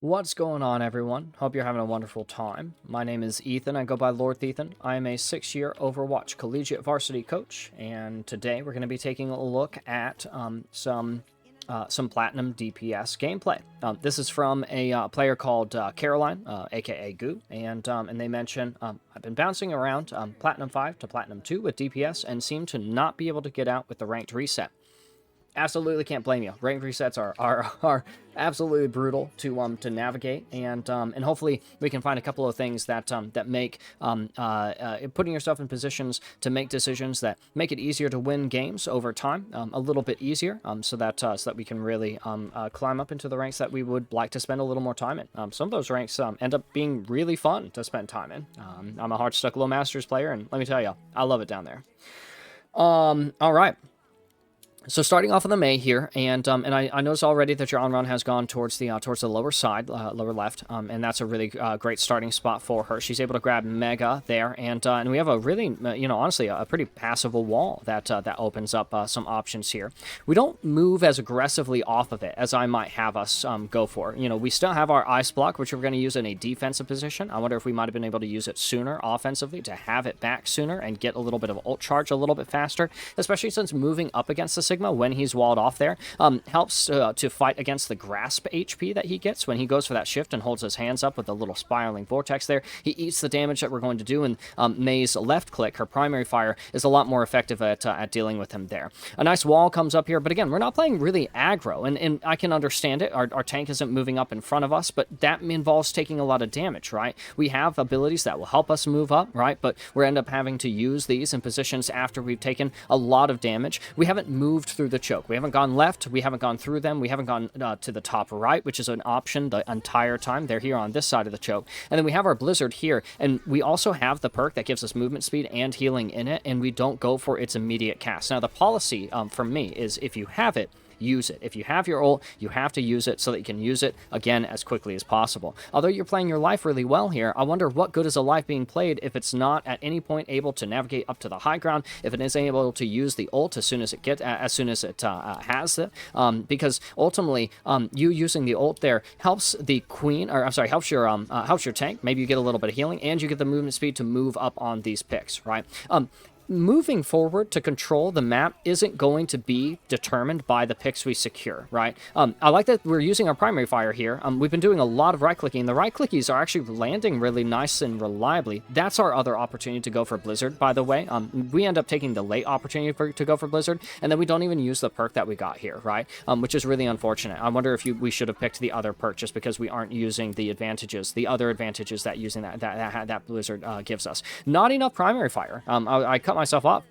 What's going on, everyone? Hope you're having a wonderful time. My name is Ethan. I go by Lord Ethan. I am a 6-year Overwatch collegiate varsity coach, and today we're going to be taking a look at some platinum DPS gameplay. This is from a player called Caroline, aka Goo, and they mention I've been bouncing around Platinum 5 to Platinum 2 with DPS and seem to not be able to get out with the ranked reset. Absolutely can't blame you. Rank resets are absolutely brutal to navigate, and hopefully we can find a couple of things that that make putting yourself in positions to make decisions that make it easier to win games over time a little bit easier, so that we can really climb up into the ranks that we would like to spend a little more time in. Some of those ranks end up being really fun to spend time in. I'm a hard stuck low masters player, and let me tell you, I love it down there. All right. So starting off on the Mei here, and I notice already that your on-run has gone towards the lower side, lower left, and that's a really great starting spot for her. She's able to grab Mega there, and we have a really, honestly, a pretty passable wall that opens up some options here. We don't move as aggressively off of it as I might have us go for. We still have our ice block, which we're going to use in a defensive position. I wonder if we might have been able to use it sooner offensively to have it back sooner and get a little bit of ult charge a little bit faster, especially since moving up against the Sigma when he's walled off there helps to fight against the grasp HP that he gets when he goes for that shift and holds his hands up with a little spiraling vortex there. He eats the damage that we're going to do, and Mei's left click, her primary fire, is a lot more effective at dealing with him there. A nice wall comes up here, but again, we're not playing really aggro, and I can understand it. Our tank isn't moving up in front of us, but that involves taking a lot of damage, right? We have abilities that will help us move up, right? But we end up having to use these in positions after we've taken a lot of damage. We haven't moved through the choke. We haven't gone left. We haven't gone through them. We haven't gone to the top right, which is an option the entire time. They're here on this side of the choke. And then we have our Blizzard here, and we also have the perk that gives us movement speed and healing in it, and we don't go for its immediate cast. Now, the policy from me is if you have it, use it. If you have your ult, you have to use it so that you can use it again as quickly as possible. Although you're playing your life really well here, I wonder what good is a life being played if it's not at any point able to navigate up to the high ground, if it isn't able to use the ult as soon as it has it, because ultimately you using the ult there helps the queen, or I'm sorry, helps your tank. Maybe you get a little bit of healing and you get the movement speed to move up on these picks, right? Moving forward to control the map isn't going to be determined by the picks we secure, right? I like that we're using our primary fire here. We've been doing a lot of right-clicking. The right-clickies are actually landing really nice and reliably. That's our other opportunity to go for Blizzard, by the way. We end up taking the late opportunity to go for Blizzard, and then we don't even use the perk that we got here, right? Which is really unfortunate. I wonder if we should have picked the other perk just because we aren't using the other advantages that using that Blizzard gives us. Not enough primary fire. I cut myself off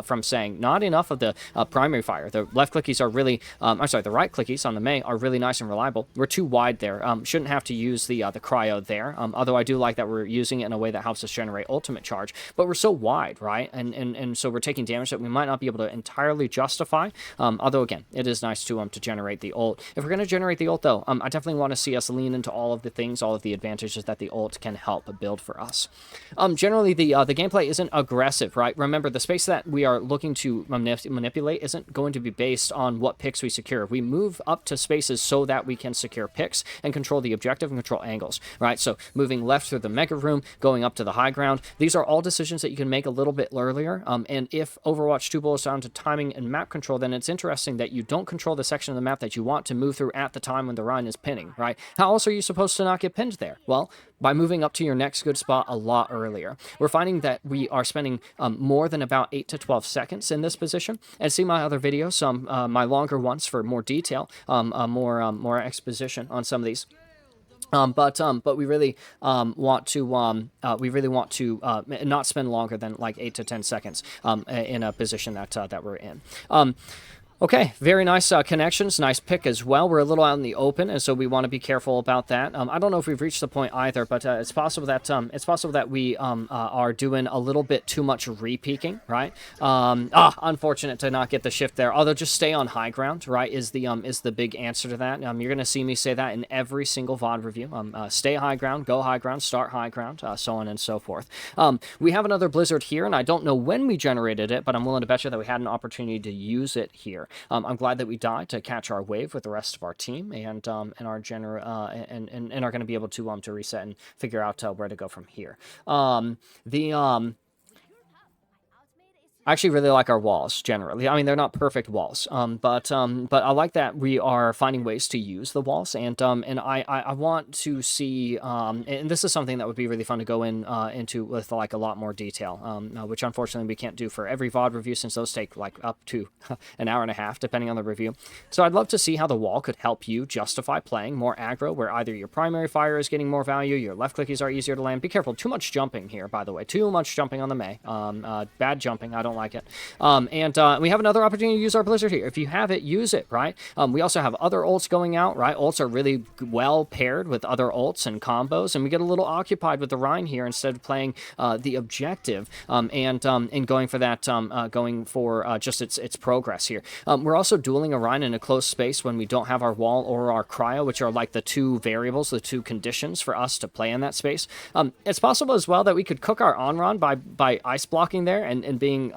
from saying not enough of the primary fire. The left clickies are really, the right clickies on the Mei are really nice and reliable. We're too wide there. Shouldn't have to use the cryo there. Although I do like that we're using it in a way that helps us generate ultimate charge. But we're so wide, right? And so we're taking damage that we might not be able to entirely justify. Although again, it is nice to generate the ult. If we're going to generate the ult though, I definitely want to see us lean into all of the things, all of the advantages that the ult can help build for us. Generally, the gameplay isn't aggressive, right? Remember, the space that we are looking to manipulate isn't going to be based on what picks we secure. We move up to spaces so that we can secure picks and control the objective and control angles, right? So moving left through the mega room, going up to the high ground, these are all decisions that you can make a little bit earlier. And if Overwatch 2 boils down to timing and map control, then it's interesting that you don't control the section of the map that you want to move through at the time when the Rhine is pinning, right? How else are you supposed to not get pinned there? Well, by moving up to your next good spot a lot earlier. We're finding that we are spending more than about 8 to 12 seconds in this position. And see my other videos, my longer ones for more detail, more exposition on some of these. But we really want to not spend longer than like 8 to 10 seconds in a position that we're in. Okay, very nice connections, nice pick as well. We're a little out in the open, and so we want to be careful about that. I don't know if we've reached the point either, but it's possible that we are doing a little bit too much re-peeking, right? Unfortunate to not get the shift there. Although just stay on high ground, right? Is the big answer to that. You're gonna see me say that in every single VOD review. Stay high ground, go high ground, start high ground, so on and so forth. We have another Blizzard here, and I don't know when we generated it, but I'm willing to bet you that we had an opportunity to use it here. here. I'm glad that we died to catch our wave with the rest of our team, and are going to be able to reset and figure out where to go from here. I actually really like our walls generally. I mean, they're not perfect walls, but I like that we are finding ways to use the walls, and I want to see, and this is something that would be really fun to go into with like a lot more detail, which unfortunately we can't do for every VOD review since those take like up to an hour and a half depending on the review. So I'd love to see how the wall could help you justify playing more aggro, where either your primary fire is getting more value, your left clickies are easier to land. Be careful, too much jumping here, by the way, too much jumping on the Mei. Bad jumping. I don't like it. We have another opportunity to use our Blizzard here. If you have it, use it, right? We also have other ults going out, right? Ults are really well paired with other ults and combos, and we get a little occupied with the Rhine here instead of playing the objective and going for that, just its progress here. We're also dueling a Rhine in a close space when we don't have our wall or our cryo, which are like the two variables, the two conditions for us to play in that space. It's possible as well that we could cook our Onron by ice blocking there and being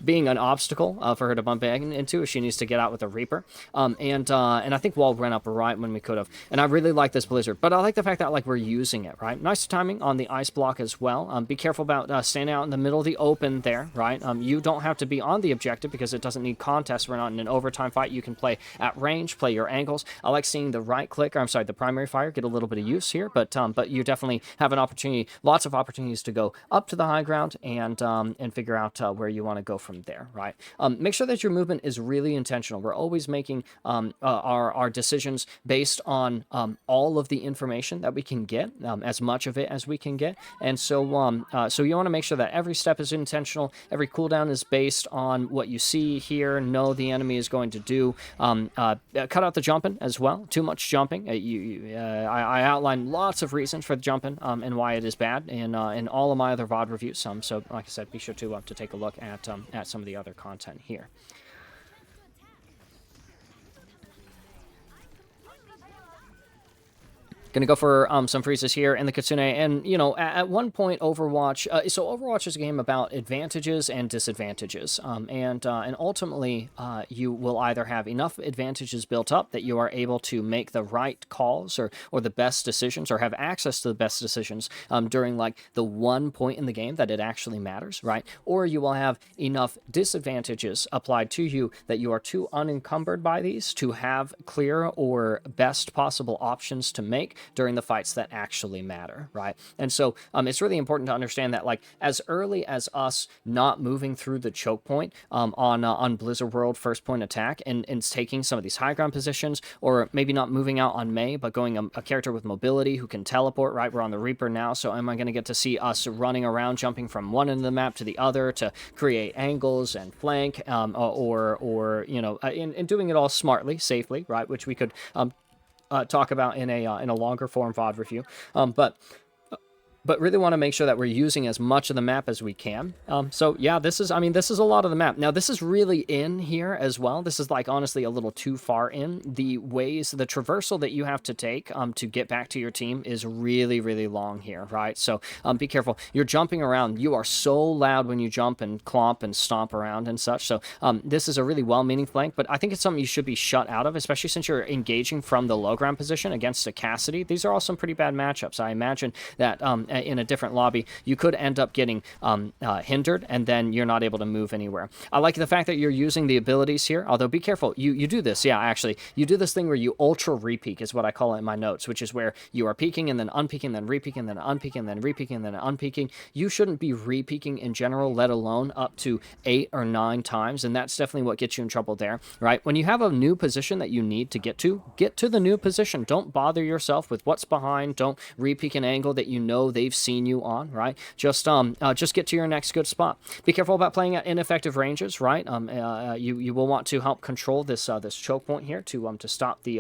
being an obstacle for her to bump into if she needs to get out with a Reaper. And I think Wall ran up right when we could have. And I really like this Blizzard, but I like the fact that like we're using it, right? Nice timing on the ice block as well. Be careful about standing out in the middle of the open there, right? You don't have to be on the objective because it doesn't need contest. We're not in an overtime fight. You can play at range, play your angles. I like seeing the right click, or I'm sorry, the primary fire get a little bit of use here, but you definitely have an opportunity, lots of opportunities to go up to the high ground and figure out where you want to go from there, right? Make sure that your movement is really intentional. We're always making our decisions based on all of the information that we can get, as much of it as we can get, and so you want to make sure that every step is intentional. Every cooldown is based on what you see, hear, know the enemy is going to do. Cut out the jumping as well. Too much jumping. I outlined lots of reasons for the jumping and why it is bad in all of my other VOD reviews. So like I said, be sure to take a look at some of the other content here. Gonna go for some freezes here in the Kitsune, and you know, at one point Overwatch, so Overwatch is a game about advantages and disadvantages, and ultimately you will either have enough advantages built up that you are able to make the right calls or the best decisions, or have access to the best decisions during like the one point in the game that it actually matters, right? Or you will have enough disadvantages applied to you that you are too unencumbered by these to have clear or best possible options to make during the fights that actually matter, right? And so it's really important to understand that, like, as early as us not moving through the choke point on Blizzard World first point attack and taking some of these high ground positions, or maybe not moving out on Mei, but going a character with mobility who can teleport, right? We're on the Reaper now, so am I going to get to see us running around, jumping from one end of the map to the other to create angles and flank, or you know, in doing it all smartly, safely, right? Which we could talk about in a longer form VOD review, but really want to make sure that we're using as much of the map as we can. So yeah, this is a lot of the map. Now this is really in here as well. This is like honestly a little too far in. The traversal that you have to take to get back to your team is really, really long here, right? So be careful. You're jumping around. You are so loud when you jump and clomp and stomp around and such. So this is a really well-meaning flank, but I think it's something you should be shut out of, especially since you're engaging from the low ground position against a Cassidy. These are all some pretty bad matchups. I imagine that in a different lobby, you could end up getting hindered, and then you're not able to move anywhere. I like the fact that you're using the abilities here, although be careful. You do this, yeah, actually. You do this thing where you ultra repeak, is what I call it in my notes, which is where you are peaking and then unpeaking, then repeaking, then unpeaking, then repeaking, then unpeaking. You shouldn't be repeaking in general, let alone up to 8 or 9 times, and that's definitely what gets you in trouble there, right? When you have a new position that you need to get to the new position. Don't bother yourself with what's behind. Don't repeak an angle that you know they've seen you on, right? Just get to your next good spot. Be careful about playing at ineffective ranges, right? You will want to help control this choke point here to stop the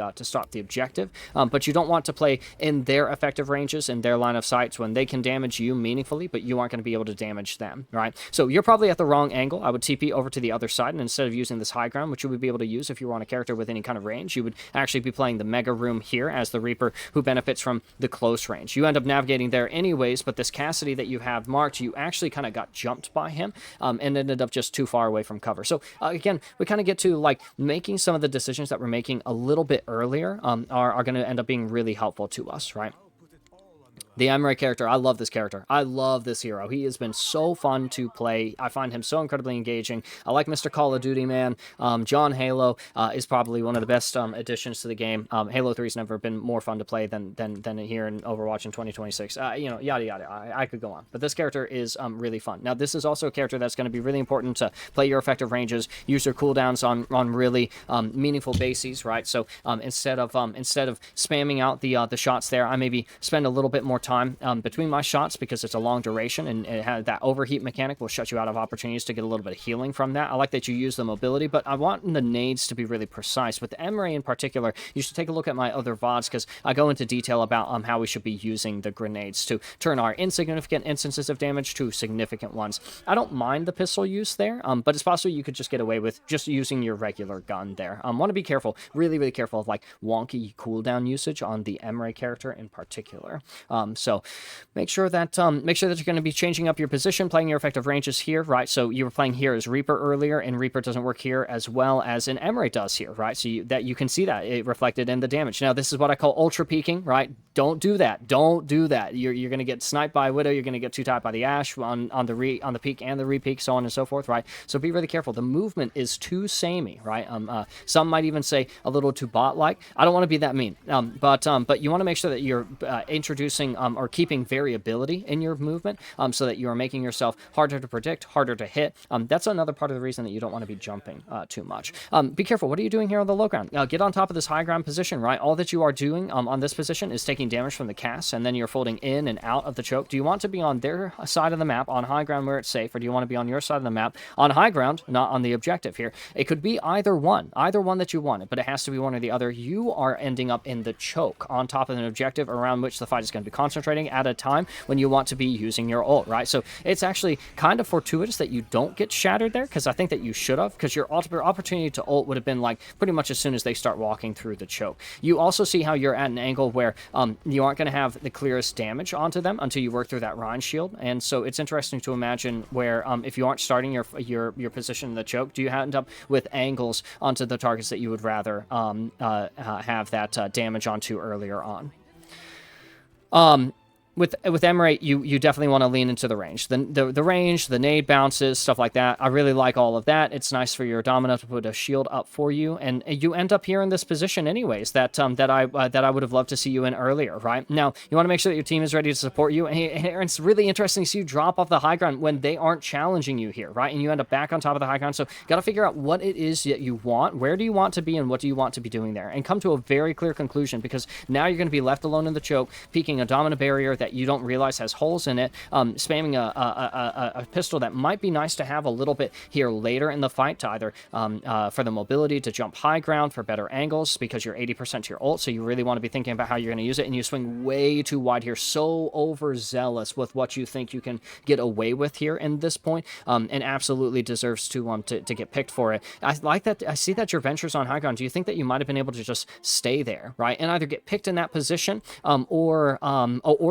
objective, but you don't want to play in their effective ranges, in their line of sights, when they can damage you meaningfully, but you aren't going to be able to damage them, right? So you're probably at the wrong angle. I would TP over to the other side, and instead of using this high ground, which you would be able to use if you were on a character with any kind of range, you would actually be playing the Mega Room here as the Reaper, who benefits from the close range. You end up navigating there anyway, anyways, but this Cassidy that you have marked, you actually kind of got jumped by him and ended up just too far away from cover. So again, we kind of get to like making some of the decisions that we're making a little bit earlier are going to end up being really helpful to us, right? The Emre character, I love this character. I love this hero. He has been so fun to play. I find him so incredibly engaging. I like Mr. Call of Duty, man. John Halo is probably one of the best additions to the game. Halo 3's never been more fun to play than here in Overwatch in 2026. You know, yada, yada. I could go on. But this character is really fun. Now, this is also a character that's going to be really important to play your effective ranges, use your cooldowns on really meaningful bases, right? So instead of spamming out the shots there, I maybe spend a little bit more time between my shots because it's a long duration and it has that overheat mechanic will shut you out of opportunities to get a little bit of healing from that. I like that you use the mobility, but I want the nades to be really precise. With Emre in particular, you should take a look at my other VODs because I go into detail about how we should be using the grenades to turn our insignificant instances of damage to significant ones. I don't mind the pistol use there, but it's possible you could just get away with just using your regular gun there. Want to be careful, really, really careful of like wonky cooldown usage on the Emre character in particular. So make sure that you're going to be changing up your position, playing your effective ranges here, right? So you were playing here as Reaper earlier, and Reaper doesn't work here as well as an Emre does here, right? So you can see that it reflected in the damage. Now this is what I call ultra peeking, right? Don't do that. Don't do that. You're going to get sniped by Widow. You're going to get two-tapped by the Ashe on the peak and the re-peak, so on and so forth, right? So be really careful. The movement is too samey, right? Some might even say a little too bot-like. I don't want to be that mean, but you want to make sure that you're introducing or keeping variability in your movement so that you are making yourself harder to predict, harder to hit. That's another part of the reason that you don't want to be jumping too much. Be careful. What are you doing here on the low ground? Get on top of this high ground position, right? All that you are doing on this position is taking damage from the cast, and then you're folding in and out of the choke. Do you want to be on their side of the map on high ground where it's safe, or do you want to be on your side of the map on high ground, not on the objective here? It could be either one that you want it, but it has to be one or the other. You are ending up in the choke on top of an objective around which the fight is going to be concentrating at a time when you want to be using your ult, right? So it's actually kind of fortuitous that you don't get shattered there, because I think that you should have, because your opportunity to ult would have been like pretty much as soon as they start walking through the choke. You also see how you're at an angle where you aren't going to have the clearest damage onto them until you work through that Rhine shield, and so it's interesting to imagine where if you aren't starting your position in the choke, do you end up with angles onto the targets that you would rather have that damage onto earlier on. With Emre, you definitely want to lean into the range. The range, the nade bounces, stuff like that. I really like all of that. It's nice for your Domino to put a shield up for you, and you end up here in this position anyways that I would have loved to see you in earlier, right? Now, you want to make sure that your team is ready to support you, and it's really interesting to see you drop off the high ground when they aren't challenging you here, right? And you end up back on top of the high ground, so got to figure out what it is that you want, where do you want to be, and what do you want to be doing there, and come to a very clear conclusion, because now you're going to be left alone in the choke, peeking a Domino barrier that you don't realize has holes in it, spamming a pistol that might be nice to have a little bit here later in the fight to either for the mobility to jump high ground for better angles because you're 80% to your ult, so you really want to be thinking about how you're going to use it, and you swing way too wide here, so overzealous with what you think you can get away with here in this point, and absolutely deserves to get picked for it. I like that. I see that your ventures on high ground. Do you think that you might have been able to just stay there, right, and either get picked in that position or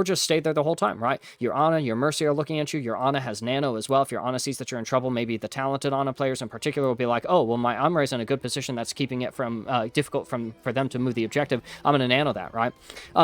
just stay there the whole time, right? Your Ana, your Mercy are looking at you. Your Ana has nano as well. If your Ana sees that you're in trouble, maybe the talented Ana players in particular will be like, oh, well, my Emre's in a good position that's keeping it from difficult for them to move the objective. I'm going to nano that, right?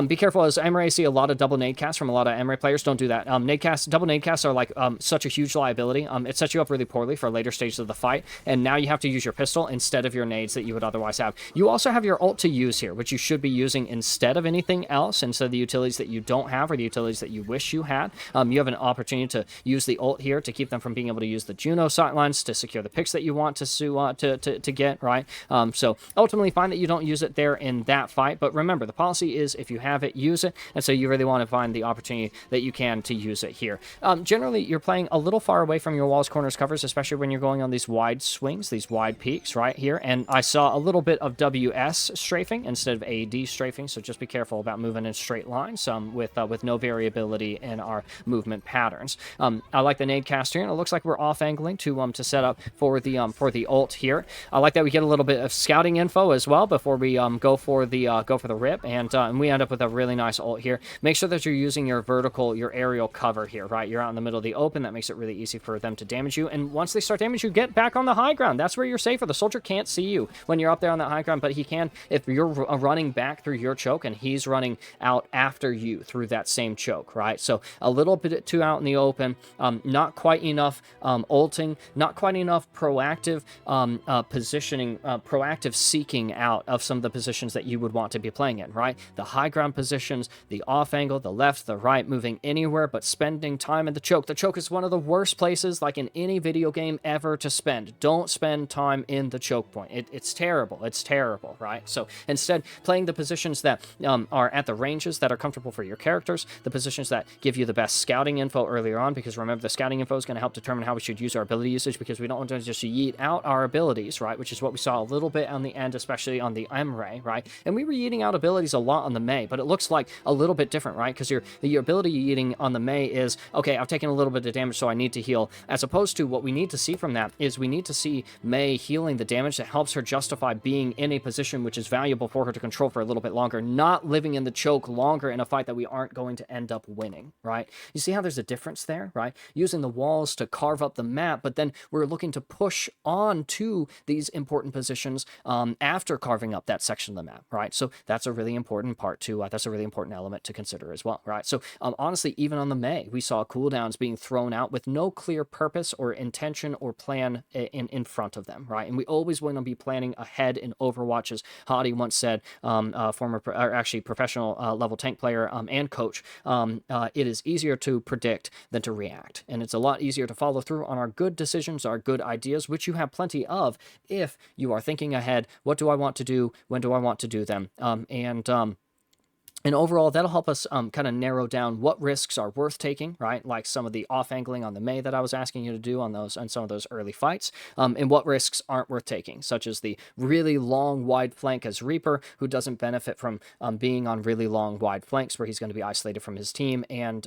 Be careful, as Emre, I see a lot of double nade casts from a lot of Emre players. Don't do that. Double nade casts are like such a huge liability. It sets you up really poorly for later stages of the fight, and now you have to use your pistol instead of your nades that you would otherwise have. You also have your ult to use here, which you should be using instead of anything else, instead of the utilities that you don't have or the utilities that you wish you had. You have an opportunity to use the ult here to keep them from being able to use the Juno sightlines to secure the picks that you want to get, right? So ultimately, find that you don't use it there in that fight, but remember, the policy is if you have it, use it, and so you really want to find the opportunity that you can to use it here. Generally, you're playing a little far away from your walls, corners, covers, especially when you're going on these wide swings, these wide peaks right here, and I saw a little bit of WS strafing instead of AD strafing, so just be careful about moving in straight lines with no no variability in our movement patterns. I like the nade cast here, and it looks like we're off angling to set up for the ult here. I like that we get a little bit of scouting info as well before we go for the rip, and we end up with a really nice ult here. Make sure that you're using your aerial cover here, right? You're out in the middle of the open. That makes it really easy for them to damage you. And once they start damage you, get back on the high ground. That's where you're safer. The soldier can't see you when you're up there on that high ground, but he can if you're running back through your choke and he's running out after you through that same choke, right? So a little bit too out in the open, not quite enough ulting, not quite enough proactive positioning, proactive seeking out of some of the positions that you would want to be playing in, right? The high ground positions, the off angle, the left, the right, moving anywhere but spending time in the choke. The choke is one of the worst places, like in any video game ever, to spend. Don't spend time in the choke point. It's terrible. It's terrible, right? So instead, playing the positions that are at the ranges that are comfortable for your characters, the positions that give you the best scouting info earlier on, because remember, the scouting info is going to help determine how we should use our ability usage, because we don't want to just yeet out our abilities, right? Which is what we saw a little bit on the end, especially on the Emre, right? And we were yeeting out abilities a lot on the Mei, but it looks like a little bit different, right? Because your ability yeeting on the Mei is, okay, I've taken a little bit of damage, so I need to heal, as opposed to what we need to see from that is we need to see Mei healing the damage that helps her justify being in a position which is valuable for her to control for a little bit longer, not living in the choke longer in a fight that we aren't going to end up winning, right? You see how there's a difference there, right? Using the walls to carve up the map, but then we're looking to push on to these important positions after carving up that section of the map, right? So that's a really important part to, that's a really important element to consider as well, right? So honestly, even on the Mei, we saw cooldowns being thrown out with no clear purpose or intention or plan in front of them, right? And we always want to be planning ahead in Overwatch, as Hadi once said, professional level tank player and coach. It is easier to predict than to react, and it's a lot easier to follow through on our good decisions, our good ideas, which you have plenty of if you are thinking ahead. What do I want to do? When do I want to do them? And overall, that'll help us kind of narrow down what risks are worth taking, right? Like some of the off-angling on the Mei that I was asking you to do on some of those early fights, and what risks aren't worth taking, such as the really long, wide flank as Reaper, who doesn't benefit from being on really long, wide flanks where he's going to be isolated from his team and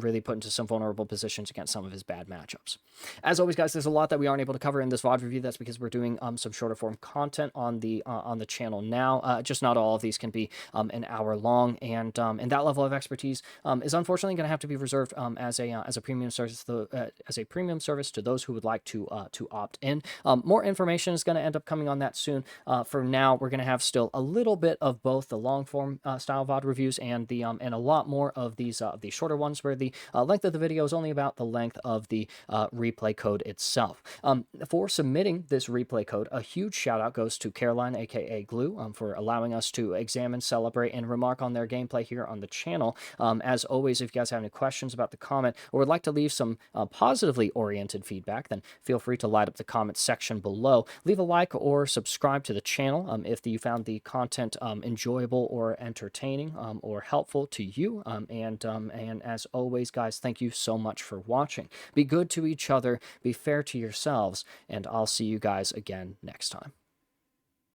really put into some vulnerable positions against some of his bad matchups. As always, guys, there's a lot that we aren't able to cover in this VOD review. That's because we're doing some shorter form content on the channel now. Just not all of these can be an hour long, and that level of expertise is unfortunately going to have to be reserved as a premium service to those who would like to opt in. More information is going to end up coming on that soon. For now, we're going to have still a little bit of both the long form style VOD reviews and a lot more of these shorter ones where the length of the video is only about the length of the replay code itself. For submitting this replay code, a huge shout out goes to Caroline, aka Glue, for allowing us to examine, celebrate, and remark on their gameplay here on the channel. As always, if you guys have any questions about the comment or would like to leave some positively oriented feedback, then feel free to light up the comment section below. Leave a like or subscribe to the channel if you found the content enjoyable or entertaining or helpful to you. And as always, guys, thank you so much for watching. Be good to each other, be fair to yourselves, and I'll see you guys again next time.